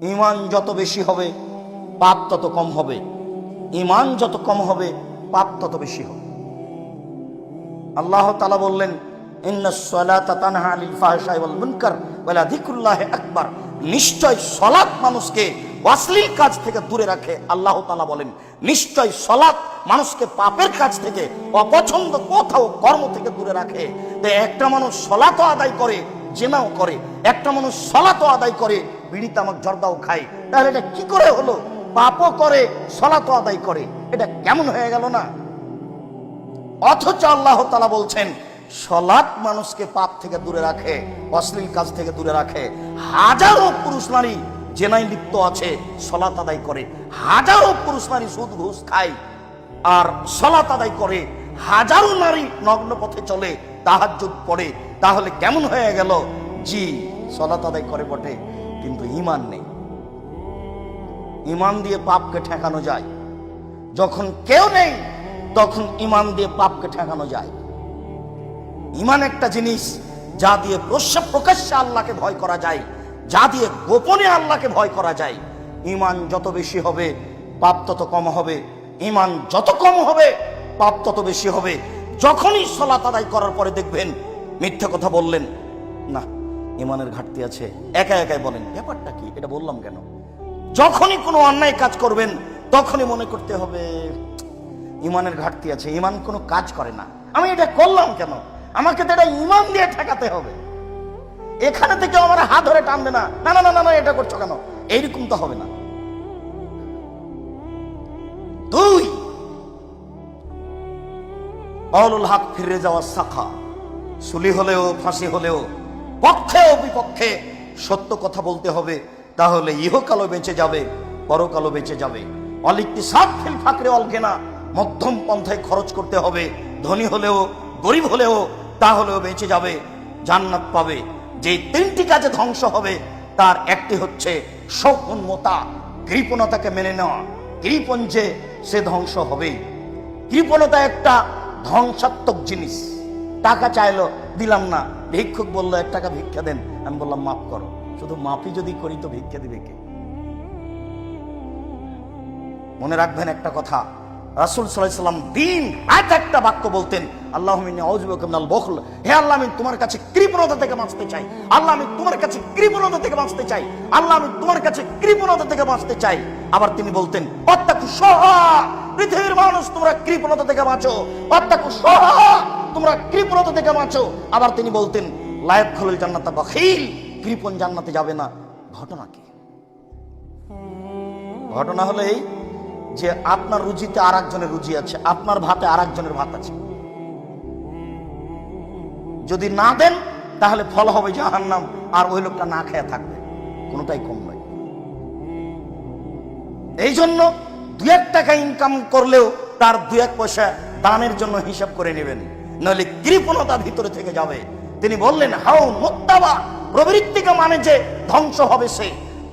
ঈমান যত বেশি হবে পাপ তত কম হবে, ঈমান যত কম হবে পাপ তত বেশি হবে। আল্লাহ তাআলা বললেন, ইন্নাস সালাতা তানহা আনিল ফাহশাই ওয়াল মুনকার ওয়া লাযিকরুল্লাহি আকবার। নিশ্চয় সালাত মানুষকে অশ্লীল কাজ থেকে দূরে রাখে। আল্লাহ তাআলা বলেন, নিশ্চয় সালাত মানুষকে পাপের কাজ থেকে, অপছন্দ কথা ও কর্ম থেকে দূরে রাখে। তো একটা মানুষ সালাতও আদায় করে, জিনাও করে, একটা মানুষ সালাতও আদায় করে, বিড়ি তামাক জর্দাও খায়, তাহলে এটা কি করে হলো? পাপও করে, সালাতও আদায় করে, এটা কেমন হয়ে গেল না? অথচ আল্লাহ তাআলা বলছেন, সালাত মানুষকে পাপ থেকে দূরে রাখে, অশ্লীল কাজ থেকে দূরে রাখে। হাজারো পুরুষ নারী জেনায় লিপ্ত আছে, সালাত আদায় করে। হাজারো পুরুষ নারী সুদ ঘুষ খায় আর সালাত আদায় করে। হাজারো নারী নগ্ন পথে চলে, তাহাজ্জুদ পড়ে। তাহলে কেমন হয়ে গেল? জি, সালাত আদায় করে বটে, কিন্তু ঈমান নেই। ঈমান দিয়ে পাপকে ঠেকানো যায়। যখন কেউ নেই তখন ঈমান দিয়ে পাপকে ঠেকানো যায়। ঈমান একটা জিনিস যা দিয়ে প্রকাশ্যে আল্লাহকে ভয় করা যায়, যা দিয়ে গোপনে আল্লাহকে ভয় করা যায়। ঈমান যত বেশি হবে পাপ তত কম হবে, ঈমান যত কম হবে পাপ তত বেশি হবে। যখনই সালাত আদায় করার পরে দেখবেন মিথ্যা কথা বললেন, না ঈমানের ঘাটতি আছে, একা একাই বলেন ব্যাপারটা কি, এটা বললাম কেন? যখনই কোনো অন্যায় কাজ করবেন তখনই মনে করতে হবে ঈমানের ঘাটতি আছে, ঈমান কোনো কাজ করে না, আমি এটা করলাম কেন? আমাকে তো এটা ঈমান দিয়ে ঠেকাতে হবে। এখানে থেকে আমার হাত ধরে টানবে না, না না না না এটা করছো কেন, এইরকম তো হবে না। দুই, অলুল হক ফিরে যাওয়া শাখা, সুলি হলেও ফাঁসি হলেও পক্ষে ও বিপক্ষে সত্য কথা বলতে হবে, তাহলে ইহকালও বেঁচে যাবে, পরকালও বেঁচে যাবে। অলিকতিসাদ ফিল ফাকরে অল গিনা, মধ্যম পন্থায় খরচ করতে হবে, ধনী হলেও গরিব হলেও তাহলেও বেঁচে যাবে, জান্নাত পাবে। যে তিনটি কাজে ধ্বংস হবে তার একটি হচ্ছে শৌখিনতা, কৃপণতাকে মেনে নেওয়া। কৃপণ যে সে ধ্বংস হবেই। কৃপণতা একটা ধ্বংসাত্মক জিনিস। টাকা চাইলো, দিলাম না, ভিক্ষুক বললো 1 টাকা ভিক্ষা দেন, আমি বললাম মাফ করো। শুধু মাফই যদি করি তো ভিক্ষা দিবে কে? মনে রাখবেন একটা কথা, রাসূল সাল্লাল্লাহু আলাইহি ওয়াসাল্লাম দিন রাত একটা বাক্য বলতেন, আল্লাহুম্মা ইন্নী আউযু বিকা মিনাল বুখল। হে আল্লাহ, আমি তোমার কাছে কৃপণতা থেকে বাঁচতে চাই। আল্লাহ, আমি তোমার কাছে কৃপণতা থেকে বাঁচতে চাই। আল্লাহ, আমি তোমার কাছে কৃপণতা থেকে বাঁচতে চাই। আবার তিনি বলতেন, ওয়াত্তাকু শুহা, পৃথিবীর মানুষ তোমরা কৃপণতা থেকে বাঁচো, ওয়াত্তাকু শুহা, তোমরা কৃপণতা থেকে বাঁচো। আবার তিনি বলতেন, লা ইয়াদখুলুল জান্নাতা বাখিল, কৃপণ জান্নাতে যাবে না। ঘটনা কি? ঘটনা হলো এই যে আপনার রুজিতে আর একজনের রুজি আছে, আপনার ভাতে আর একজনের ভাত আছে। যদি না দেন তাহলে ফল হবে জাহান্নাম, আর ওই লোকটা না খেয়ে থাকবে। কোনোটাই কম নয়। এই জন্য 2-1 টাকা ইনকাম করলেও তার 2-1 পয়সা দানের জন্য হিসাব করে নেবেন, নইলে কৃপণতা ভিতরে থেকে যাবে। তিনি বললেন, হাও মুত্তাবা, প্রবৃত্তিকে মানে যে ধ্বংস হবে সে,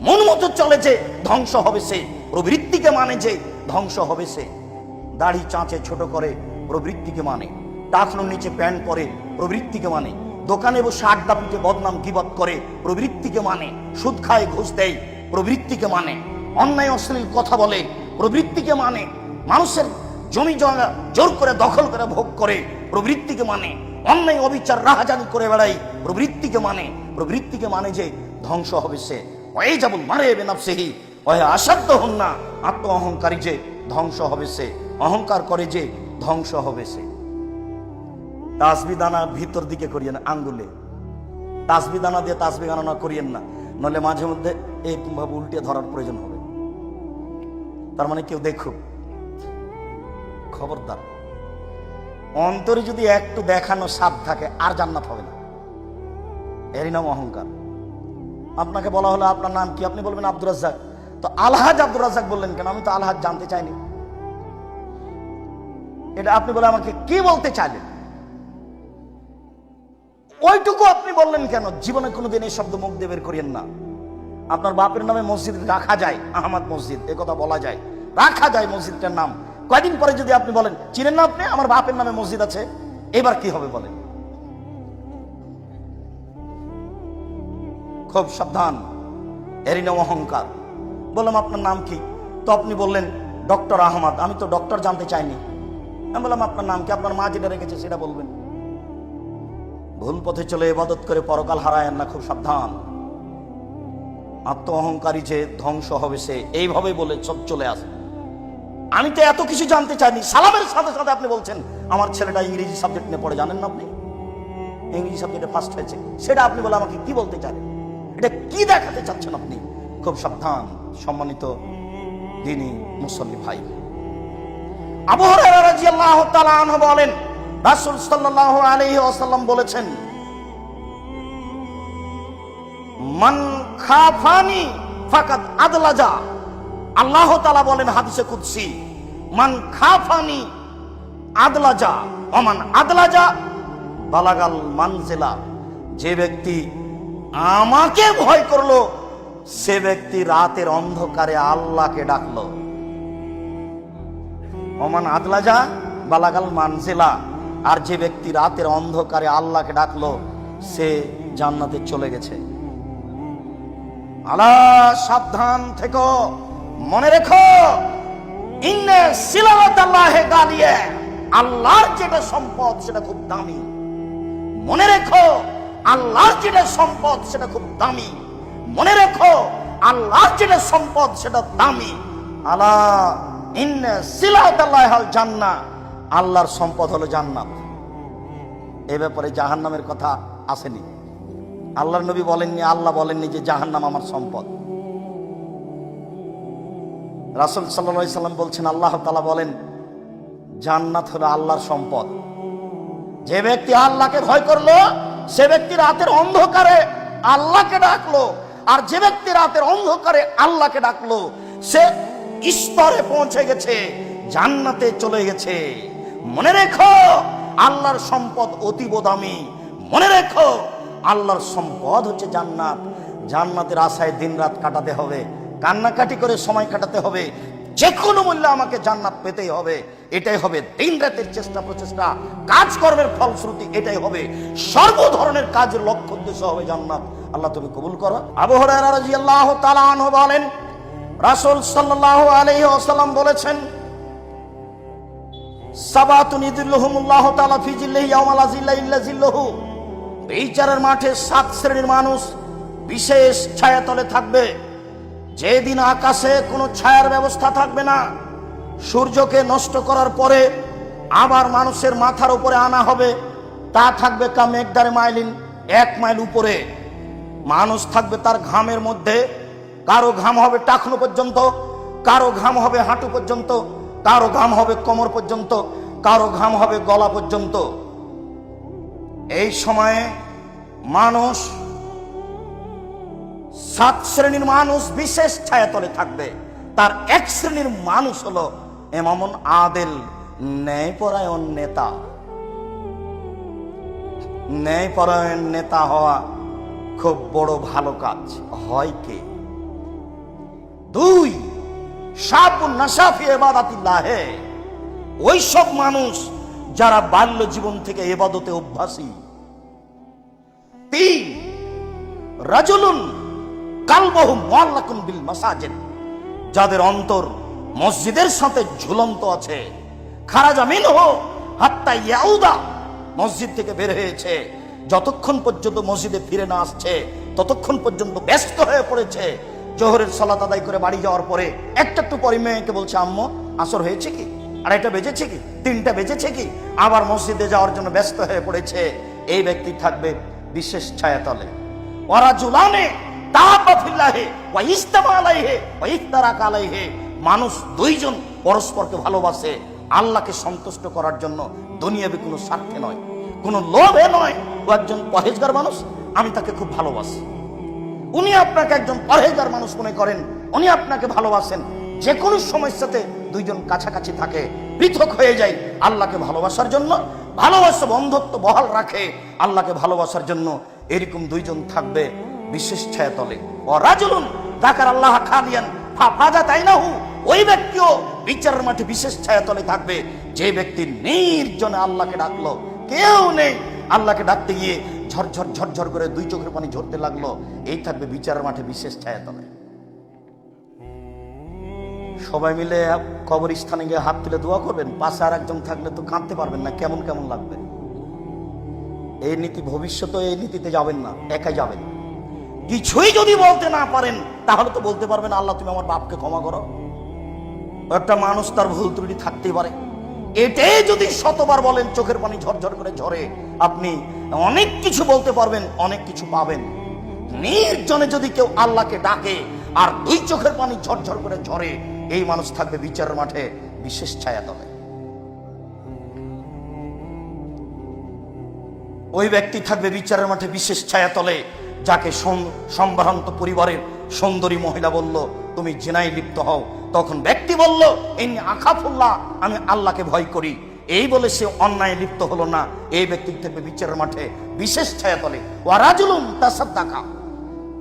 মন মতো চলে যে ধ্বংস হবে সে, প্রবৃত্তিকে মানে যে ধ্বংস হবে সে। দাড়ি চাঁচে ছোট করে প্রবৃত্তিকে মানে, টাকনুর নিচে প্যান্ট পরে প্রবৃত্তিকে মানে, দোকানে বসে আড্ডা পিটে বদনাম গীবত করে প্রবৃত্তিকে মানে, সুদ খায় ঘুষ দেয় প্রবৃত্তিকে মানে, অন্যায় অশ্লীল কথা বলে প্রবৃত্তিকে মানে, মানুষের জমি জমা জোর করে দখল করে ভোগ করে প্রবৃত্তিকে মানে, অন্যায় অবিচার রাহাজানি করে বেড়াই প্রবৃত্তিকে মানে। প্রবৃত্তিকে মানে যে ধ্বংস হবে সে, ওই যাবুল মারে বেনাফসিহি ওয়া আসাদ্দ হুন্না, আত্ম অহংকারী যে ধ্বংস হবে সে, অহংকার করে যে ধ্বংস হবে সে। তাসবি দানা ভিতর দিকে করিয়েন, আঙ্গুলে তাসবি দানা দিয়ে তাসবি গণনা করিয়েন না, নলে মাঝে মধ্যে এইরকম ভাবে উল্টে ধরার প্রয়োজন হবে। তার মানে কেউ দেখুক, খবরদার। অন্তরে যদি একটু দেখানো সাপ থাকে আর জান্নাত হবে না। এরই নাম অহংকার। আপনাকে বলা হলো আপনার নাম কি, আপনি বলবেন আব্দুর রাজ্জাক। তো আলহাজ আব্দুর রাজ্জাক বললেন কেন? আমি তো আলহাজ জানতে চাইনি। এটা আপনি বলে আমাকে কি বলতে চাইলেন, ওইটুকু আপনি বললেন কেন? জীবনে কোনোদিন এই শব্দ মুখ দিয়ে বের করিয়েন না। আপনার বাপের নামে মসজিদ রাখা যায়, আহমদ মসজিদ, এ কথা বলা যায়, রাখা যায় মসজিদটার নাম। কয়দিন পরে যদি আপনি বলেন, চিনেন না আপনি, আমার বাপের নামে মসজিদ আছে, এবার কি হবে বলেন? খুব সাবধান। এরই নাম অহংকার। বললাম আপনার নাম কি? তো আপনি বললেন ডক্টর আহমদ। আমি তো ডক্টর জানতে চাইনি। আমি বললাম আপনার নাম কি? আপনার মা যেটা রেখেছে সেটা বলবেন। ভুল পথে চলে ইবাদত করে পরকাল হারায়েন না, খুব সাবধান। আত্ম অহংকারী যে ধ্বংস হবে সে এইভাবে বলে সব চলে আসে। আমি তো এত কিছু জানতে চাইনি। সালামের সাথে সাথে আপনি বলছেন আমার ছেলেটা ইংরেজি সাবজেক্ট নিয়ে পড়ে, জানেন না আপনি ইংরেজি সাবজেক্টে ফার্স্ট হয়েছে, সেটা আপনি বলে আমাকে কি বলতে চান? এটা কি দেখাতে চাচ্ছেন আপনি? খুব সাবধান সম্মানিত দ্বীনি মুসল্লি ভাই। আবু হুরায়রা রাদিয়াল্লাহু তাআলা আনহু বলেন, রাসূল সাল্লাল্লাহু আলাইহি ওয়াসাল্লাম বলেছেন, মান খাফানি ফাকাদ আদলাজা। আল্লাহ তাআলা বলেন হাদিসে কুদসি, মান খাফানি আদলাজা ওমান আদলাজা বালাগাল মানজিলা। যে ব্যক্তি আমাকে ভয় করলো সে ব্যক্তি রাতের অন্ধকারে আল্লাহকে ডাকলো। ওমান আদলাজা বালাগাল মানজিলা। আর যে ব্যক্তি রাতের অন্ধকারে আল্লাহকে ডাকলো সে জান্নাতে চলে গেছে। আলা সাবধান থেকো, মনে রেখো, ইন্নে সিলাতাল্লাহি গালিয়া। আল্লাহর যেটা সম্পদ সেটা খুব দামি। মনে রেখো আল্লাহর যেটা সম্পদ সেটা খুব দামি। মনে রেখো আল্লাহর যেটা সম্পদ সেটা দামি। আলা ইন্নে সিলাতাল্লাহিল জান্নাহ। আল্লাহর সম্পদ হলো জান্নাত। এ ব্যাপারে জাহান্নামের কথা আসেনি। আল্লাহর নবী বলেননি, আল্লাহ বলেননি যে জাহান্নাম আমার সম্পদ। রাসূল সাল্লাল্লাহু আলাইহি সাল্লাম বলছেন, আল্লাহ তাআলা বলেন জান্নাত হলো আল্লাহর সম্পদ। যে ব্যক্তি আল্লাহকে ভয় করলো সে ব্যক্তি রাতের অন্ধকারে আল্লাহকে ডাকলো। আর যে ব্যক্তি রাতের অন্ধকারে আল্লাহকে ডাকলো সে স্তরে পৌঁছে গেছে, জান্নাতে চলে গেছে। মনে রেখো আল্লাহর সম্পদ অতীব দামি। মনে রেখো আল্লাহর সম্পদ হচ্ছে জান্নাত। জান্নাতের আশায় দিন রাত কাটাতে হবে, কান্নাকাটি করে সময় কাটাতে হবে। যে কোনো মূল্যে আমাকে জান্নাত পেতেই হবে। এটাই হবে দিন রাতের চেষ্টা প্রচেষ্টা, কাজকর্মের ফলশ্রুতি এটাই হবে। সর্ব ধরনের কাজের লক্ষ্য উদ্দেশ্য হবে জান্নাত। আল্লাহ তুমি কবুল করো। আবু হুরায়রা রাদিয়াল্লাহু তাআলা আনহু বলেন, রাসূল সাল্লাল্লাহু আলাইহি ওয়াসাল্লাম বলেছেন, সাবাতুন ইযিল্লুহুমুল্লাহু তাআলা ফি জিল্লিহি ইয়াওমা লা জিল্লা ইল্লা জিল্লুহু। বিচারের মাঠে 7 শ্রেণীর মানুষ বিশেষ ছায়াতলে থাকবে, যেদিন আকাশে কোনো ছায়ার ব্যবস্থা থাকবে না। সূর্যকে নষ্ট করার পরে আবার মানুষের মাথার উপরে আনা হবে, তা থাকবে কা মেঘদারে মাইলিন, 1 মাইল উপরে। মানুষ থাকবে তার ঘামের মধ্যে। কারো ঘাম হবে টাকনো পর্যন্ত, কারো ঘাম হবে হাঁটু পর্যন্ত, কারো ঘাম হবে কোমর পর্যন্ত, কারো ঘাম হবে গলা পর্যন্ত। এই সময়ে মানুষ 7 শ্রেণীর মানুষ বিশেষ ছায়াতলে থাকবে। তার 1 শ্রেণীর মানুষ হলো ইমামুন আদিল, ন্যায়পরায়ণ নেতা। ন্যায়পরায়ণ নেতা হওয়া খুব বড় ভালো কাজ। হয় কে? 2 শাবুন নাশা ফি ইবাদাতিল্লাহ। ওই সব মানুষ যারা বাল্য জীবন থেকে ইবাদতে অভ্যাসী। 3 রাজুলুন কালবহু মুআল্লাকুন বিল মাসাজিদ। যাদের অন্তর মসজিদের সাথে ঝুলন্ত আছে। খারাজা মিনহু হাত্তা ইয়াউদা। মসজিদ থেকে বের হয়েছে, যতক্ষণ পর্যন্ত মসজিদে ফিরে না আসছে ততক্ষণ পর্যন্ত ব্যস্ত হয়ে পড়েছে। জোহরের সালাত আদায় করে বাড়ি যাওয়ার পরে একটু পরে মেয়েকে বলছে, আম্মু আসর হয়েছে কি, 2টা বেজেছে কি, 3টা বেজেছে কি, আবার মসজিদে যাওয়ার জন্য ব্যস্ত হয়ে পড়েছে। এই ব্যক্তি থাকবে বিশেষ ছায়াতলে। ওয়ারাজুলানে তাআবা ফিল্লাহি ওয়া ইস্তামা আলাইহি ওয়া ইফতারাকা আলাইহি। মানুষ 2 জন পরস্পরকে ভালোবাসে আল্লাহকে সন্তুষ্ট করার জন্য, দুনিয়াবি কোনো স্বার্থে নয়, কোনো লোভে নয়। ও একজন পরহেজগার মানুষ, আমি তাকে খুব ভালোবাসি। উনি আপনাকে একজন পরহেজগার মানুষ মনে করেন, উনি আপনাকে ভালোবাসেন। যে কোনো সমস্যাতে 2 জন কাছাকাছি থাকে, পৃথক হয়ে যায় আল্লাহকে ভালোবাসার জন্য। ভালোবাসা বন্ধুত্ব বহাল রাখে আল্লাহকে ভালোবাসার জন্য। এরকম 2 জন থাকবে বিশেষ ছায়াতলে। ও রাজুলুন যাকার আল্লাহ খালিয়ান ফাফাজাত আইনাহু। ওই ব্যক্তিও বিচারের মাঠে বিশেষ ছায়াতলে থাকবে যে ব্যক্তি নির্জনে আল্লাহকে ডাকলো, কেউ নেই, আল্লাহকে ডাকতে গিয়ে ঝরঝর ঝরঝর করে দুই চোখের পানি ঝরতে লাগলো, এই থাকবে বিচারের মাঠে বিশেষ ছায়াতলে। সবাই মিলে কবরস্থানে গিয়ে হাত তুলে দোয়া করবেন, পাশে আর একজন থাকলে তো কাঁদতে পারবেন না, কেমন কেমন লাগবে। এই নীতি ভবিষ্যতে এই নীতিতে যাবেন না, একাই যাবেন। কিছুই যদি বলতে না পারেন তাহলে তো বলতে পারবেন আল্লাহ তুমি আমার বাপকে ক্ষমা করো। একটা মানুষ তার ভুল ত্রুটি থাকতেই পারে, এটাই যদি শতবার বলেন চোখের পানি ঝরঝর করে ঝরে, আপনি অনেক কিছু বলতে পারবেন, অনেক কিছু পাবেন। নির্জনে যদি কেউ আল্লাহকে ডাকে আর দুই চোখের পানি ঝরঝর করে ঝরে, এই মানুষ থাকবে বিচারের মাঠে বিশেষ ছায়াতলে। ওই ব্যক্তি থাকবে বিচারের মাঠে বিশেষ ছায়াতলে যাকে সম্ভ্রান্ত পরিবারের সুন্দরী মহিলা বলল তুমি জিনায় লিপ্ত হও, তখন ব্যক্তি বলল ইন্নী আখাফুল্লাহ, আমি আল্লাহকে ভয় করি। এই বলে সে অন্যায় লিপ্ত হলো না, এই ব্যক্তি থাকবে বিচারের মাঠে বিশেষ ছায়াতলে। ওয়া রাজুলুন তাসাদ্দাকা,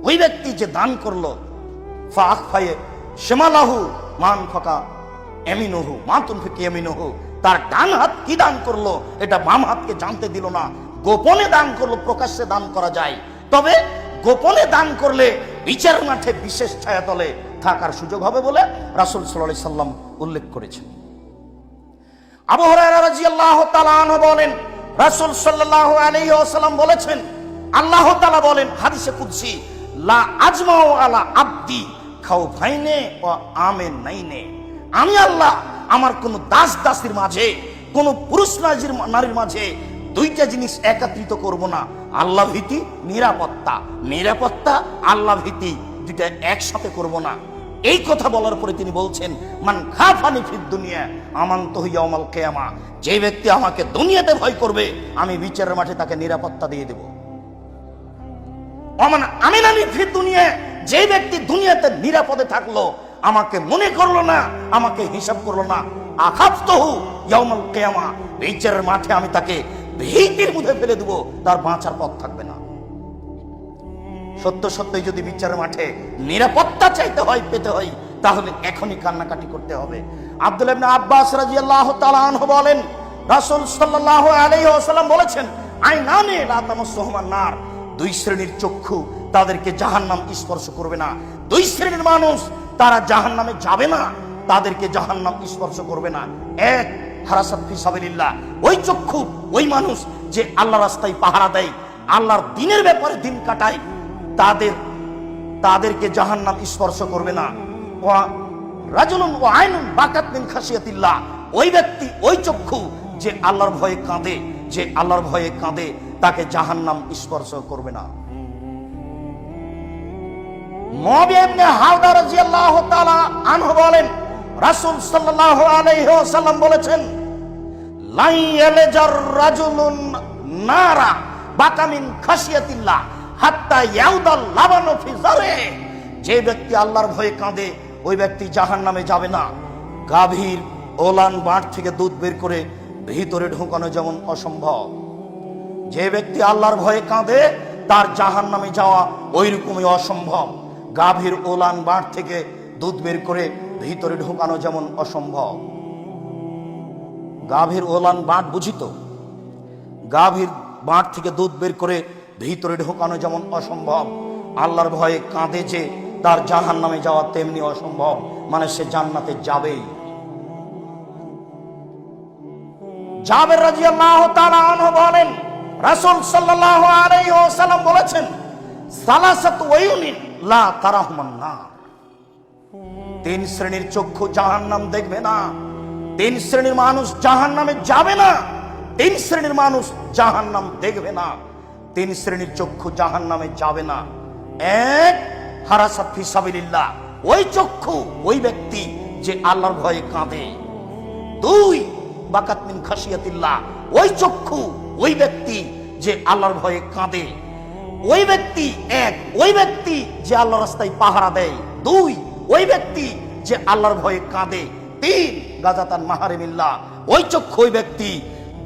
ওই ব্যক্তি যে দান করলো, ফাআখফায়ে শিমালাহু মান ফাকা ইয়ামিনুহু মা তুনফিকু ইয়ামিনুহু, তার ডান হাত কি দান করলো এটা বাম হাতকে জানতে দিল না। গোপনে দান করলো, প্রকাশ্যে দান করা যায়, তবে গোপনে দান করলে বিচার মাঠে বিশেষ ছায়াতলে থাকার সুযোগ হবে বলে রাসূল সাল্লাল্লাহু আলাইহি সাল্লাম উল্লেখ করেছেন। আবু হুরায়রা রাদিয়াল্লাহু তাআলা আনহু বলেন, রাসূল সাল্লাল্লাহু আলাইহি ওয়াসাল্লাম বলেছেন, আল্লাহ তাআলা বলেন হাদিসে কুদসি, লা আজমাউ আলা আবদি খাউফাইনে ওয়া আমিনাইনে, আমি আল্লাহ আমার কোন দাস দাসীর মাঝে, কোন পুরুষ নারীর মাঝে দুইটা জিনিস একত্রিত করব না, আল্লাহ ভীতি, নিরাপত্তা। নিরাপত্তা, আল্লাহ ভীতি, দুইটা একসাথে করব না। এই কথা বলার পরে তিনি বলছেন, মান খাফানি ফিদ দুনিয়া আমানতু ইয়াউমাল কিয়ামা, যে ব্যক্তি আমাকে দুনিয়াতে ভয় করবে আমি বিচারের মাঠে তাকে নিরাপত্তা দিয়ে দেব। ওমান আমিনানি ফিদ দুনিয়া, যে ব্যক্তি দুনিয়াতে নিরাপদে থাকলো, আমাকে মনে করলো না, আমাকে হিসাব করলো না, আখাফতুহু ইয়াউমাল কিয়ামা, বিচারের মাঠে আমি তাকে ভীতির মধ্যে ফেলে দেব, তার বাঁচার পথ থাকবে না। সত্য সত্যই যদি বিচারের মাঠে নিরাপত্তা চাইতে হয়, পেতে হয়, তাহলে এখনই কান্নাকাটি করতে হবে। আব্দুল্লাহ ইবনে আব্বাস রাদিয়াল্লাহু তাআলা আনহু বলেন, রাসূল সাল্লাল্লাহু আলাইহি ওয়াসাল্লাম বলেছেন, আইনানে লা তামাসসুহুমান নার, দুই শ্রেণীর চক্ষু তাদেরকে জাহান্নাম স্পর্শ করবে না। দুই শ্রেণীর মানুষ, তারা জাহান্নামে যাবে না, তাদেরকে জাহান্নাম স্পর্শ করবে না। এক, হারাসাত ফি সাবিলিল্লাহ, ওই চক্ষু, ওই মানুষ যে আল্লাহর রাস্তায় পাহারা দেয়, আল্লাহর দ্বীনের ব্যাপারে দিন কাটায়, তাদেরকে জাহান্নাম স্পর্শ করবে না। ওয়া রাজুলুন ওয়া আইনুন বাকাত মিন খাশিয়াতিল্লাহ, ওই ব্যক্তি, ওই চক্ষু যে আল্লাহর ভয়ে কাঁদে, যে আল্লাহর ভয়ে কাঁদে, তাকে জাহান্নাম স্পর্শ করবে না। মুআবিয়া ইবনে হাওদা রাদিয়াল্লাহু তাআলা আনহু বলেন, রাসূল সাল্লাল্লাহু আলাইহি ওয়াসাল্লাম বলেছেন, লা ইয়ালজার রাজুলুন নারা বাকা মিন খাশিয়াতিল্লাহ হাত্তা ইয়াউদাল লাবানু ফি জারে, যে ব্যক্তি আল্লাহর ভয়ে কাঁদে ওই ব্যক্তি জাহান্নামে যাবে না। গাভীর ওলান বাট থেকে দুধ বের করে ভিতরে ঢোকানো যেমন অসম্ভব, যে ব্যক্তি আল্লাহর ভয়ে কাঁদে তার জাহান্নামে যাওয়া ওই রকমই অসম্ভব। গাভীর ওলান বাট থেকে দুধ বের করে ভিতরে ঢোকানো যেমন অসম্ভব। গাভীর ওলান বাট বুঝিত, গাভীর বাট থেকে দুধ বের করে ভিতরে ঢোকানো যেমন অসম্ভব, আল্লাহর ভয়ে কাঁদে যে তার জাহান্নামে যাওয়া তেমনি অসম্ভব, মানে সে জান্নাতে যাবেই। জাবের রাদিয়াল্লাহু তাআলা আনহু বলেন, রাসূল সাল্লাল্লাহু আলাইহি ওয়াসাল্লাম বলেছেন, সালাসাতু ওয়ায়ুনিন লা তারাহুমান নার, তিন শ্রেণীর চক্ষু জাহান্নাম দেখবে না, তিন শ্রেণীর মানুষ জাহান্নামে যাবে না, তিন শ্রেণীর মানুষ জাহান্নাম দেখবে না, তিন শ্রেণীর চক্ষু জাহান্নামে যাবে না। এক, হারাসাত ফি সাবিলিল্লাহ, ওই চক্ষু, ওই ব্যক্তি যে আল্লাহর ভয়ে কাঁদে। দুই, বাকাত মিন খাশিয়াতিল্লাহ, ওই চক্ষু, ওই ব্যক্তি যে আল্লাহর ভয়ে কাঁদে। ওই ব্যক্তি এক, ওই ব্যক্তি যে আল্লাহর রাস্তায় পাহারা দেয়। দুই, ওই ব্যক্তি যে আল্লাহর ভয়ে কাঁদে। তিন, গাজাতান মাহারিমিল্লাহ, ওই চক্ষু, ওই ব্যক্তি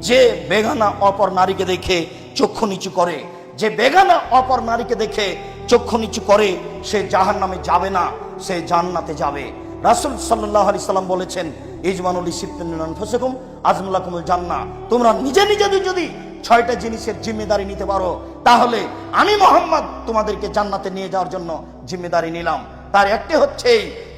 যে বেগানা অপর নারীকে দেখে চক্ষু নিচু করে, যে বেগানা অপর নারীকে দেখে চক্ষু নিচু করে, সে জাহান্নামে যাবে না, সে জান্নাতে যাবে। রাসূল সাল্লাল্লাহু আলাইহি সাল্লাম বলেছেন, ইজমানুল সিফতিন মিন আনফুসিকুম আজমুলাকুমুল জান্নাহ, তোমরা নিজে নিজে যদি 6টা জিনিসের জিম্মেদারি নিতে পারো তাহলে আমি মোহাম্মদ তোমাদেরকে জান্নাতে নিয়ে যাওয়ার জন্য জিম্মেদারি নিলাম। তার একটি হচ্ছে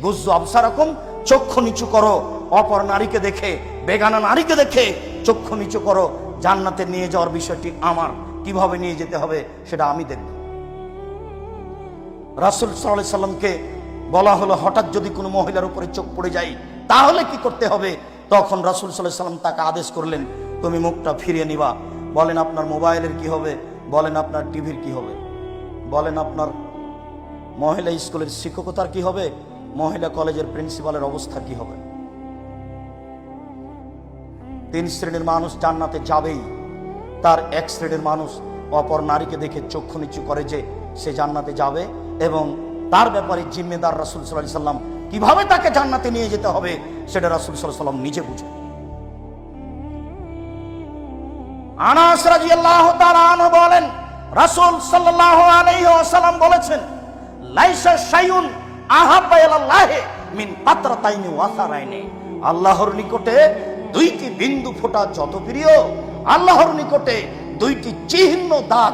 গুজ্জু আবসারাকুম, চক্ষু নিচু করো অপর নারীকে দেখে, বেগানা নারীকে দেখে চক্ষু নিচু করো। জান্নাতে নিয়ে যাওয়ার বিষয়টি আমার, কিভাবে নিয়ে যেতে হবে সেটা আমি দেখব। রাসূল সাল্লাল্লাহু আলাইহি সাল্লামকে বলা হলো হঠাৎ যদি কোনো মহিলার উপরে চোখ পড়ে যায় তাহলে কি করতে হবে? তখন রাসূল সাল্লাল্লাহু আলাইহি সাল্লাম তাকে আদেশ করলেন, তুমি মুখটা ফিরিয়ে নিবা। বলেন আপনার মোবাইলের কি হবে, বলেন আপনার টিভির কি হবে, বলেন আপনার মহিলা স্কুলের শিক্ষকতার কি হবে, মহিলা কলেজের প্রিন্সিপালের অবস্থা কি হবে? 3 শ্রেণীর মানুষ জান্নাতে যাবেই। তার এক শ্রেণীর মানুষ অপর নারীকে দেখে চক্ষু নিচু করে যে সে জান্নাতে যাবে, এবং তার ব্যাপারে জিম্মেদার রাসূল সাল্লাল্লাহু আলাইহি সাল্লাম। কিভাবে তাকে জান্নাতে নিয়ে যেতে হবে সেটা রাসূল সাল্লাল্লাহু আলাইহি সাল্লাম নিজে বুঝেন। আনাস রাদিয়াল্লাহু তাআলা আনহু বলেন, রাসূল সাল্লাল্লাহু আলাইহি ওয়াসাল্লাম বলেছেন, লাইসা শাইউন আহাব্বা ইলাল্লাহি মিন পাতরাতাইনি ওয়াসারাইনি। আল্লাহর নিকটে 2টি বিন্দু ফোঁটা যত প্রিয়, আল্লাহর নিকটে 2টি চিহ্ন দাগ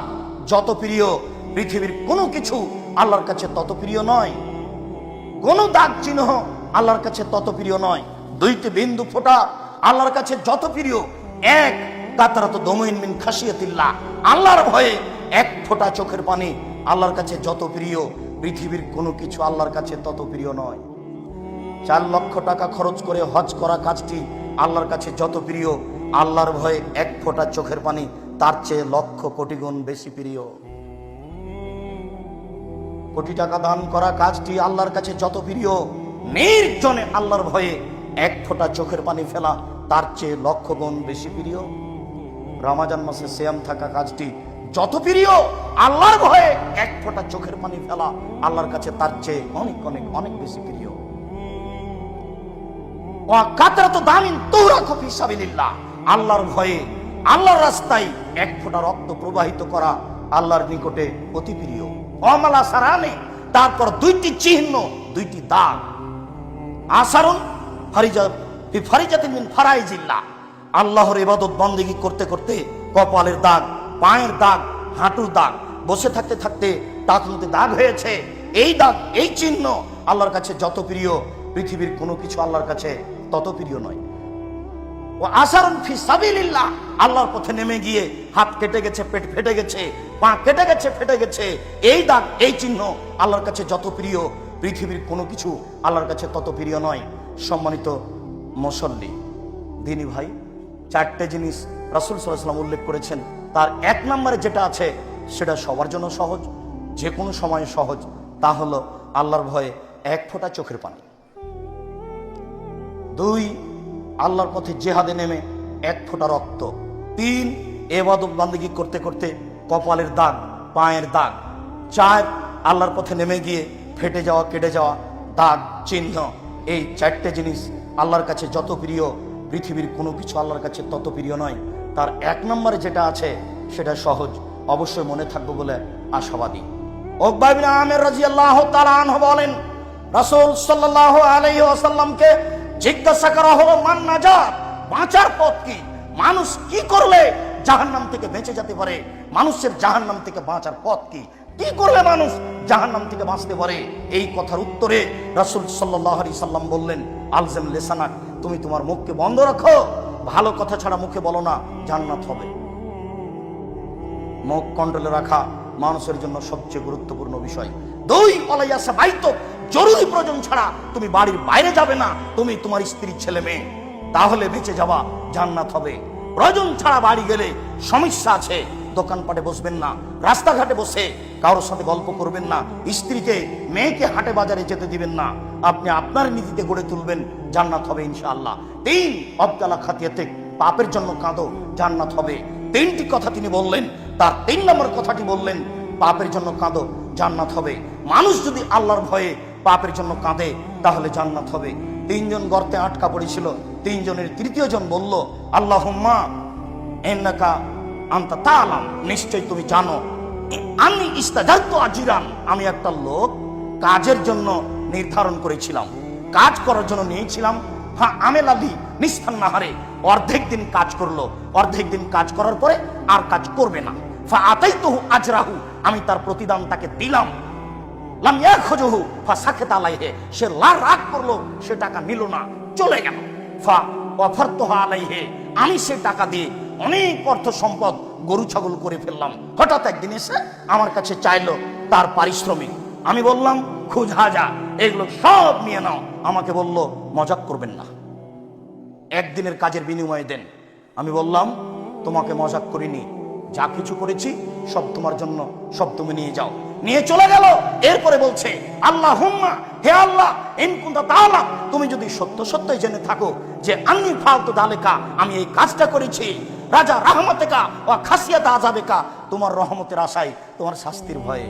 যত প্রিয়, পৃথিবীর কোনো কিছু আল্লাহর কাছে তত প্রিয় নয়। কোন দাগ চিহ্ন আল্লাহর কাছে তত প্রিয় নয়। 2টি বিন্দু ফোঁটা আল্লাহর কাছে যত প্রিয়, এক কাতরাতু দমইন মিন খাশিয়াতিল্লাহ, আল্লাহর ভয়ে এক ফোঁটা চোখের পানি আল্লাহর কাছে যত প্রিয়, পৃথিবীর কোনো কিছু আল্লাহর কাছে তত প্রিয় নয়। 4 লক্ষ টাকা খরচ করে হজ করা কাজটি আল্লাহর কাছে যত প্রিয়, আল্লাহর ভয়ে এক ফোঁটা চোখের পানি তার চেয়ে লক্ষ কোটি গুণ বেশি প্রিয়। কোটি টাকা দান করা কাজটি আল্লাহর কাছে যত প্রিয়, নির্জনে আল্লাহর ভয়ে এক ফোঁটা চোখের পানি ফেলা তার চেয়ে লক্ষ গুণ বেশি প্রিয়। রমজান মাসে সিয়াম থাকা কাজটি যত প্রিয়, আল্লাহর ভয়ে এক ফোঁটা চোখের পানি ফেলা আল্লাহর কাছে তার চেয়ে অনেক অনেক অনেক বেশি প্রিয়। ওয়া কাতরাতু দামিন তুহরাকু ফি সাবিলিল্লাহ, আল্লাহর ভয়ে আল্লাহর রাস্তায় এক ফোঁটা রক্ত প্রবাহিত করা আল্লাহর নিকটে অতি প্রিয়। অমালা সারানে, তারপর 2টি চিহ্ন, 2টি দাগ। আসারুন ফারিজাতিন মিন ফারাইজিল্লাহ, আল্লাহর ইবাদত বন্দেগী করতে করতে কপালের দাগ, পায়ের দাগ, হাঁটুর দাগ, বসে থাকতে থাকতে টাকনুতে দাগ হয়েছে, এই দাগ, এই চিহ্ন আল্লাহর কাছে যত প্রিয়, পৃথিবীর কোনো কিছু আল্লাহর কাছে তত প্রিয় নয়। ও আসারুন ফি সাবিলিল্লাহ, আল্লাহর পথে নেমে গিয়ে হাত কেটে গেছে, পেট ফেটে গেছে, পা কেটে গেছে, ফেটে গেছে, এই দাগ, এই চিহ্ন আল্লাহর কাছে যত প্রিয়, পৃথিবীর কোনো কিছু আল্লাহর কাছে তত প্রিয় নয়। সম্মানিত মুসল্লি, দিনী ভাই, 4টে জিনিস রাসূল সাল্লাল্লাহু আলাইহি ওয়াসাল্লাম উল্লেখ করেছেন। তার 1 নম্বরে যেটা আছে সেটা সবার জন্য সহজ, যে কোনো সময়ে সহজ, তা হলো আল্লাহর ভয়ে এক ফোঁটা চোখের পানি। 2, আল্লাহর পথে জিহাদে নেমে এক ফোঁটা রক্ত। 3, ইবাদত বন্দেগী করতে করতে কপালের দাগ, পায়ের দাগ। 4, আল্লাহর পথে নেমে গিয়ে ফেটে যাওয়া, কেটে যাওয়া দাগ, চিহ্ন। এই 4টে জিনিস আল্লাহর কাছে যত প্রিয়, পৃথিবীর কোনো কিছু আল্লাহর কাছে তত প্রিয় নয়। তার 1 নম্বরে যেটা আছে সেটা সহজ, অবশ্যই মনে থাকবে বলে আশাবাদী। উকবা ইবনে আমির রাদিয়াল্লাহু তাআলা আনহু বলেন, রাসূল সাল্লাল্লাহু আলাইহি ওয়াসাল্লামকে জিজ্ঞাসা করা হলো, মান নাজাত, বাঁচার পথ কি? মানুষ কি করলে জাহান্নাম থেকে বেঁচে যেতে পারে? মানুষের জাহান্নাম থেকে বাঁচার পথ কি? কি করলে মানুষ জাহান্নাম থেকে বাঁচতে পারে? এই কথার উত্তরে রাসূল সাল্লাল্লাহু আলাইহি সাল্লাম বললেন, আলজাম লিসানাক, তুমি তোমার মুখকে বন্ধ রাখো, ভালো কথা ছাড়া মুখে বলো না, জান্নাত হবে। মুখ কন্ট্রোলে রাখা মানুষের জন্য সবচেয়ে গুরুত্বপূর্ণ বিষয়। 2, ওয়ালাইয়াসা বাইত, জরুরি প্রয়োজন ছাড়া তুমি বাড়ির বাইরে যাবে না, তুমি তোমার স্ত্রী, ছেলে মেয়ে, তাহলে বেঁচে যাওয়া, জান্নাত হবে। প্রয়োজন ছাড়া বাড়ি গেলে সমস্যা আছে, দোকানপাটে বসবেন না, রাস্তাঘাটে বসে কারোর সাথে গল্প করবেন না, স্ত্রীকে, মেয়েকে হাটে বাজারে যেতে দিবেন না, আপনি আপনার নীতিতে গড়ে তুলবেন, জান্নাত হবে ইনশাআল্লাহ। 3, অবতালা খাতিয়াতে, পাপের জন্য কাঁদো, জান্নাত হবে। 3টি কথা তিনি বললেন, তার 3 নম্বর কথাটি বললেন, পাপের জন্য কাঁদো, জান্নাত হবে। মানুষ যদি আল্লাহর ভয়ে পাপের জন্য কাঁদে তাহলে জান্নাত হবে। 3 জন গর্তে আটকা পড়েছিল, 3 জনের 3য় জন বলল, আল্লাহুম্মা ইন্নাকা আনতা তাআলাম, নিশ্চয় তুমি জানো, আমি ইস্তাজারতু আজিরান, আমি একটা লোক কাজের জন্য নির্ধারণ করেছিলাম, কাজ করার জন্য নিয়েছিলাম। হ্যাঁ, আমেল আলী নিস্তান নাহারে, অর্ধেক দিন কাজ করলো, অর্ধেক দিন কাজ করার পরে আর কাজ করবে না। ফাআতাইতুহু আজরাহু, আমি তার প্রতিদান তাকে দিলাম। লাম ইয়াখুযুহু ফাসাকাতা আলাইহি, সে রাগ করলো, সে টাকা নিল না, চলে গেল। ফা ওয়াফারতুহু আলাইহি, আমি সে টাকা দিয়ে অনেক অর্থ সম্পদ গরু ছাগল করে ফেললাম। হঠাৎ একদিন এসে আমার কাছে চাইলো তার পারিশ্রমিক। আমি বললাম খুজ হাজা, এগুলো সব নিয়ে নাও। আমাকে বলল মজাক করবেন না, একদিনের কাজের বিনিময়ে দেন। আমি বললাম তোমাকে মজাক করিনি, যা কিছু করেছি সব তোমার জন্য, সব তুমি নিয়ে যাও। নিয়ে চলে গেল। এরপরে বলছে আল্লাহুম্মা, হে আল্লাহ, ইন কুনতা তাআলাম, তুমি যদি সত্য সত্যই জেনে থাকো যে আন্নী ফালতু দালেকা, আমি এই কাজটা করেছি রাজা রাহমাতেকা ওয়া খাসিয়াত আযাবেকা, তোমার রহমতের আশায়, তোমার শাস্তির ভয়ে।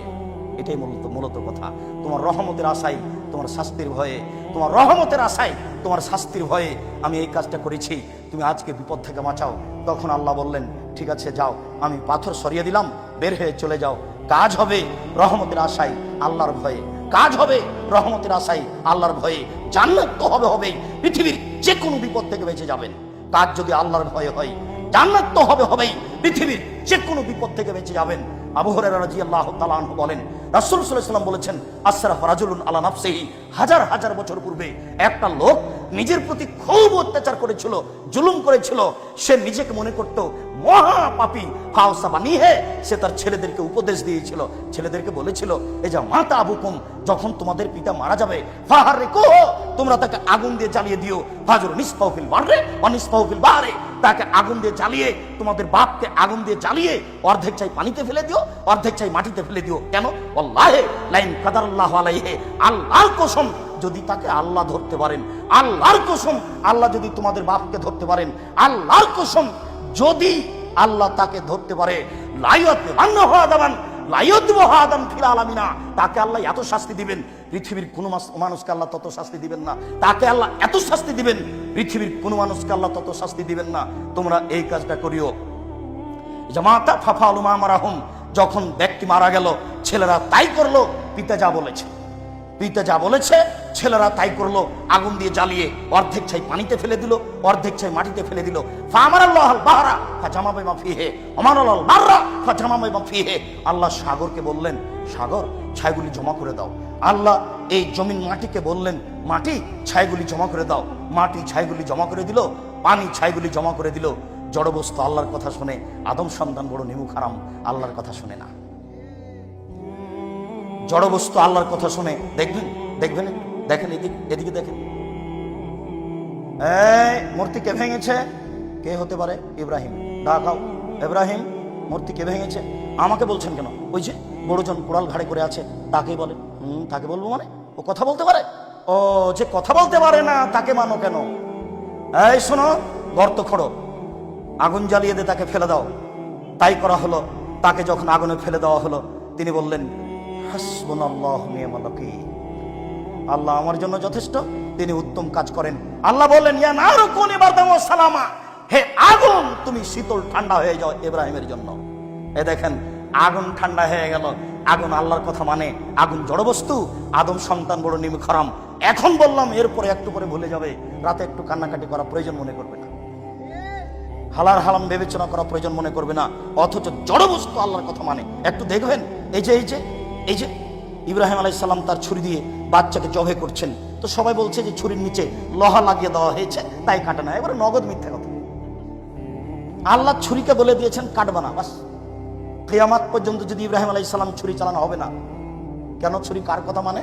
এটাই মূলত কথা। তোমার রহমতের আশায়, তোমার শাস্তির ভয়ে, তোমার রহমতের আশায়, তোমার শাস্তির ভয়ে আমি এই কাজটা করেছি, তুমি আজকে বিপদ থেকে বাঁচাও। তখন আল্লাহ বললেন ঠিক আছে যাও, আমি পাথর সরিয়ে দিলাম, বের হয়ে চলে যাও। কাজ হবে রহমতের আশায়, আল্লাহর ভয়ে। কাজ হবে রহমতের আশায়, আল্লাহর ভয়ে। জান্নাত তো হবেই, পৃথিবীর যে কোনো বিপদ থেকে বেঁচে যাবেন। কাজ যদি আল্লাহর ভয়ে হয়, জান্নাত তো হবেই, পৃথিবীর যে কোনো বিপদ থেকে বেঁচে যাবেন। আবু হুরায়রা রাদিয়াল্লাহু তাআলা আনহু বলেন রাসূল সাল্লাল্লাহু আলাইহি ওয়াসাল্লাম বলেছেন আসরাফা রাজুলুন আলা নাফসিহি, হাজার হাজার বছর পূর্বে একটা লোক নিজের প্রতি খুব অত্যাচার করেছিল, জুলুম করেছিল। সে নিজেকে মনে করত মহা পাপী। ফাওসা বানিহে, সে তার ছেলেদেরকে উপদেশ দিয়েছিল, ছেলেদেরকে বলেছিল এই যে মাতা আবুকুম, যখন তোমাদের পিতা মারা যাবে, ফাহারিকুহু, তোমরা তাকে আগুন দিয়ে জ্বালিয়ে দিও। ফাজর নিসফাউ ফিল বাররে ওয়া নিসফাউ ফিল বাহরে, তাকে আগুন দিয়ে জ্বালিয়ে, তোমাদের বাপকে আগুন দিয়ে জ্বালিয়ে অর্ধেক চাই পানিতে ফেলে দিও, অর্ধেক চাই মাটিতে ফেলে দিও। কেন? আল্লাহে লাইন কাদারাল্লাহু আলাইহি, আল্লাহর কসম যদি তাকে আল্লাহ ধরতে পারেন, আল্লাহর কসম আল্লাহ যদি তোমাদের বাপকে ধরতে পারেন, আল্লাহর কসম যদি আল্লাহ তাকে ধরতে পারে, তাকে আল্লাহ এত শাস্তি দিবেন, পৃথিবীর কোন মানুষকে আল্লাহ তত শাস্তি দিবেন না। তাকে আল্লাহ এত শাস্তি দিবেন, পৃথিবীর কোন মানুষকে আল্লাহ তত শাস্তি দিবেন না। তোমরা এই কাজটা করিও। জামাতা ফাফালু মা মারাহুম, যখন ব্যক্তি মারা গেল, ছেলেরা তাই করলো, পিতা যা বলেছে, পিতা যা বলেছে ছেলেরা তাই করলো। আগুন দিয়ে জ্বালিয়ে অর্ধেক ছাই পানিতে ফেলে দিল, অর্ধেক ছাই মাটিতে ফেলে দিল। ফামারাল্লাহুল বাহরা ফাজামা বাইমা ফিহে আমারাল বাররা ফাজামা বাইমা ফিহে, আল্লাহ সাগরকে বললেন সাগর ছাইগুলি জমা করে দাও। আল্লাহ এই জমিন মাটিকে বললেন মাটি ছাইগুলি জমা করে দাও। মাটি ছাইগুলি জমা করে দিল, পানি ছাইগুলি জমা করে দিল। জড়বস্তু আল্লাহর কথা শুনে, আদম সন্তান বড় নিমুখ হারাম, আল্লাহর কথা শুনে না। জড়বস্তু আল্লাহর কথা শুনে, দেখবেন দেখবেন দেখেন এদিকে দেখেন, এই মূর্তি কে ভেঙেছে? কে হতে পারে? ইব্রাহিম। ডাকাও ইব্রাহিম, মূর্তি কে ভেঙেছে? আমাকে বলছেন কেন? ওই যে বড়জন কোড়াল ঘাড়ে করে আছে, তাকেই বলে। তাকে বলবো মানে? ও কথা বলতে পারে? ও যে কথা বলতে পারে না তাকে মানো কেন? এই শোনো, গর্ত খোঁড়ো, আগুন জ্বালিয়ে দিয়ে তাকে ফেলে দাও। তাই করা হলো। তাকে যখন আগুনে ফেলে দেওয়া হলো, তিনি বললেন হাসবুনাল্লাহু নি'মাল ওয়াকিল, আল্লাহ আমার জন্য যথেষ্ট, তিনি উত্তম কাজ করেন। আল্লাহ বললেন ইয়া নারু কুনি বারদাম ওয়া সালামা, হে আগুন তুমি শীতল ঠান্ডা হয়ে যাও ইব্রাহিমের জন্য। এ দেখেন আগুন ঠান্ডা হয়ে গেল। আগুন আল্লাহর কথা মানে, আগুন জড়বস্তু, আদম সন্তান বড় নিমুখ হারাম। এখন বললাম, এরপরে একটু পরে ভুলে যাবে, রাতে একটু কান্নাকাটি করা প্রয়োজন মনে করবে না, হালাল হারাম বিবেচনা করা প্রয়োজন মনে করবে না, অথচ জড়বস্তু আল্লাহর কথা মানে। একটু দেখবেন এই যে ইব্রাহিম আলাইহিস সালাম তার ছুরি দিয়ে বাচ্চাকে জবে করছেন, তো সবাই বলছে যে ছুরির নিচে লোহা লাগিয়ে দেওয়া হয়েছে তাই কাটে না। এবারে নগদ মিথ্যা কথা। আল্লাহ ছুরিকে বলে দিয়েছেন কাটবা না, বাস। কিয়ামত পর্যন্ত যদি ইব্রাহিম আলাইহিস সালাম ছুরি চালানো হবে না। কেন? ছুরি কার কথা মানে?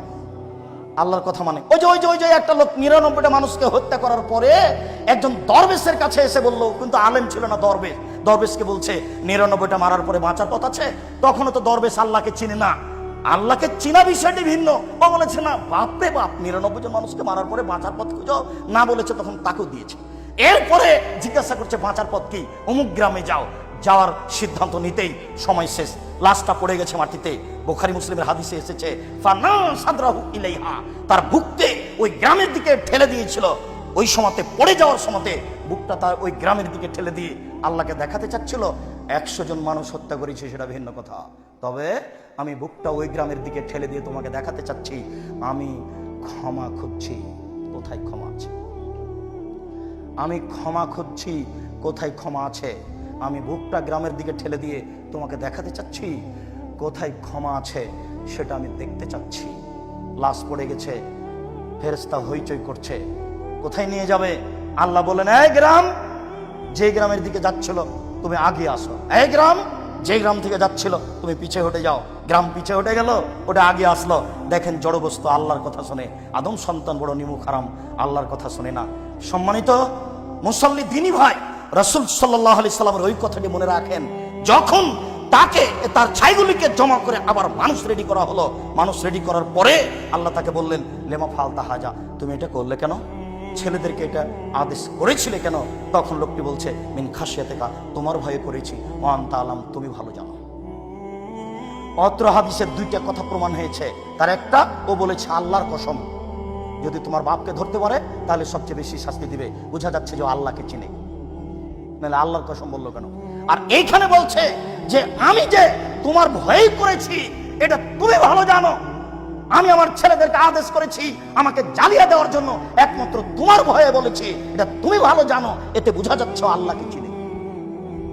আল্লাহর কথা মানে। ওই যে একটা লোক 99টা মানুষকে হত্যা করার পরে একজন দরবেশের কাছে এসে বলল, কিন্তু আলেম ছিল না, দরবেশকে বলছে 99টা মারার পরে বাঁচার পথ আছে। তখনও তো দরবেশ আল্লাহকে চিনে না, আল্লাহকে চিনা বিষয়টি ভিন্ন। ও বলেছে না, বাপরে বাপ, 99 জন মানুষকে মারার পরে বাঁচার পথ খুঁজো না বলেছে, তখন তাকেও দিয়েছে। এরপরে জিজ্ঞাসা করছে বাঁচার পথ কি? অমুক গ্রামে যাও। যাওয়ার সিদ্ধান্ত নিতেই সময় শেষ, লাশটা পড়ে গেছে মাটিতে। বুখারী মুসলিমের হাদিসে এসেছে ফানা সাদরাহু ইলাইহা, তার বুককে ওই গ্রামের দিকে ঠেলে দিয়েছিল। ওই সময়তে পড়ে যাওয়ার সময়তে বুকটা তার ওই গ্রামের দিকে ঠেলে দিয়ে আল্লাহকে দেখাতে চাচ্ছিল 100 জন মানুষ হত্যা করেছে, সেটা ভিন্ন কথা। তবে আমি বুকটা ওই গ্রামের দিকে ঠেলে দিয়ে তোমাকে দেখাতে চাচ্ছি আমি ক্ষমা খুঁজছি, কোথায় ক্ষমা আছে? আমি ক্ষমা খুঁজছি, কোথায় ক্ষমা আছে? আমি বুকটা গ্রামের দিকে ঠেলে দিয়ে তোমাকে দেখাতে চাচ্ছি কোথায় ক্ষমা আছে সেটা আমি দেখতে চাচ্ছি। লাশ পড়ে গেছে, ফেরেশতা হইচই করছে, কোথায় নিয়ে যাবে? আল্লাহ বলেন, এই গ্রাম, যে গ্রামের দিকে যাচ্ছিল তুমি আগে আসো। এই গ্রাম, যে গ্রাম থেকে যাচ্ছিল তুমি পিছে হটে যাও। গ্রাম পিছে হটে গেল, ওটা আগে আসলো। দেখেন জড়বস্তু আল্লাহর কথা শুনে, আদম সন্তান বড় নিমুখ হারাম, আল্লাহর কথা শুনে না। সম্মানিত মুসল্লি দিনী ভাই, রাসূল সাল্লাল্লাহু আলাইহি সাল্লামের ওই কথাটি মনে রাখেন। যখন তাকে তার ছাইগুলিকে জমা করে আবার মানুষ রেডি করা হলো, মানুষ রেডি করার পরে আল্লাহ তাকে বললেন, লেমা ফালতা হাজা, তুমি এটা করলে কেন? ছেলেদেরকে এটা আদেশ করেছিলে কেন? তখন লোকটি বলছে, মিন খাশিয়াতিকা, তোমার ভয়ে করেছি, ওয়া আনতা আলাম, তুমি ভালো জানো। অত্র হাদিসের দুইটা কথা প্রমাণ হয়েছে। তার একটা, ও বলেছে আল্লাহর কসম, যদি তোমার বাপকে ধরতে পারে তাহলে সবচেয়ে বেশি শাস্তি দিবে। বোঝা যাচ্ছে যে আল্লাহকে চিনে, নাহলে আল্লাহর কসম বললো কেন? আর এইখানে বলছে যে আমি যে তোমার ভয় করেছি এটা তুমি ভালো জানো। আমি আমার ছেলেদেরকে আদেশ করেছি আমাকে জ্বালিয়ে দেওয়ার জন্য, একমাত্র তোমার ভয়ে বলেছি, এটা তুমি ভালো জানো। এতে বোঝা যাচ্ছে আল্লাহকে চিনে।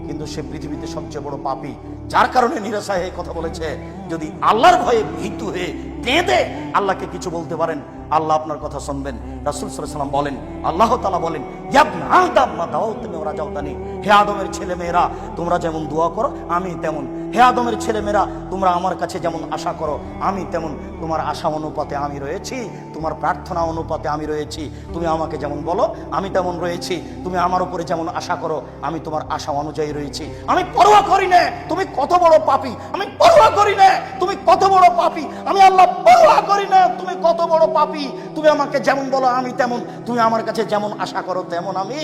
কিন্তু সে পৃথিবীতে সবচেয়ে বড় পাপী, যার কারণে নিরাশা হয়ে কথা বলেছে। যদি আল্লাহর ভয়ে ভীতু হয়ে কেঁদে আল্লাহকে কিছু বলতে পারেন, আল্লাহ আপনার কথা শুনবেন। রাসূল সাল্লাল্লাহু আলাইহি ওয়াসাল্লাম বলেন, আল্লাহ তাআলা বলেন, ইয়াবনা আদম মা দাওয়াতনি ওয়া রাজাউতানি, হে আদমের ছেলে মেয়েরা তোমরা যেমন দোয়া করো আমি তেমন। হে আদমের ছেলে মেয়েরা তোমরা আমার কাছে যেমন আশা করো আমি তেমন। তোমার আশা অনুপাতে আমি রয়েছি, তোমার প্রার্থনা অনুপাতে আমি রয়েছি। তুমি আমাকে যেমন বলো আমি তেমন রয়েছি। তুমি আমার উপরে যেমন আশা করো আমি তোমার আশা অনুযায়ী রয়েছি। আমি পরোয়া করি না তুমি কত বড় পাপী, আমি পরোয়া করি না তুমি কত বড় পাপী, আমি আল্লাহ পরোয়া করি না তুমি কত বড় পাপী। তুমি আমাকে যেমন বলো আমি তেমন, তুমি আমার কাছে যেমন আশা করো তেমন আমি।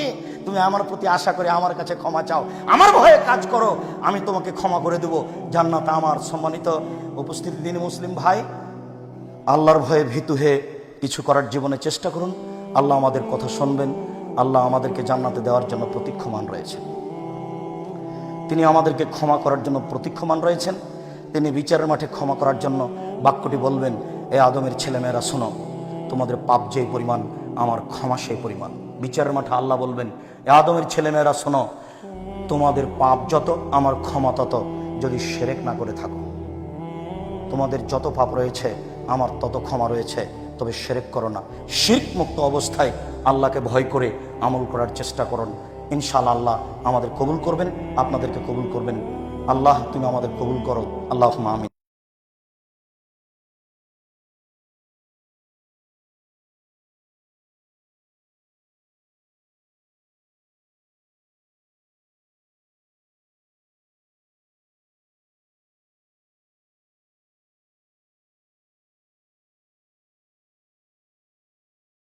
তুমি আমার প্রতি আশা করে আমার কাছে ক্ষমা চাও, আমার ভয়ে কাজ করো, আমি তোমাকে ক্ষমা করে দেব, জান্নাত আমার। সম্মানিত উপস্থিতি দিনী মুসলিম ভাই, আল্লাহর ভয়ে ভীতু হয়ে কিছু করার জীবনে চেষ্টা করুন। আল্লাহ আমাদের কথা শুনবেন। আল্লাহ আমাদেরকে জান্নাতে দেওয়ার জন্য প্রতীক্ষমান রয়েছেন। তিনি আমাদেরকে ক্ষমা করার জন্য প্রতীক্ষমান রয়েছেন। তিনি বিচারের মাঠে ক্ষমা করার জন্য বাক্যটি বলবেন, এ আদমের ছেলেমেয়েরা শোনো, তোমাদের পাপ যেই পরিমাণ আমার ক্ষমা সেই পরিমাণ। বিচারের মাঠে আল্লাহ বলবেন, এ আদমের ছেলেমেয়েরা শোনো, তোমাদের পাপ যত আমার ক্ষমা তত, যদি শিরক না করে থাকো। তোমাদের যত পাপ রয়েছে আমার তত ক্ষমা রয়েছে, তবে শিরক করো না। শিরক মুক্ত অবস্থায় আল্লাহকে ভয় করে আমল করার চেষ্টা করুন। ইনশাআল্লাহ আল্লাহ আমাদের কবুল করবেন, আপনাদেরকে কবুল করবেন। আল্লাহ তুমি আমাদের কবুল করো। আল্লাহুম্মা আমিন।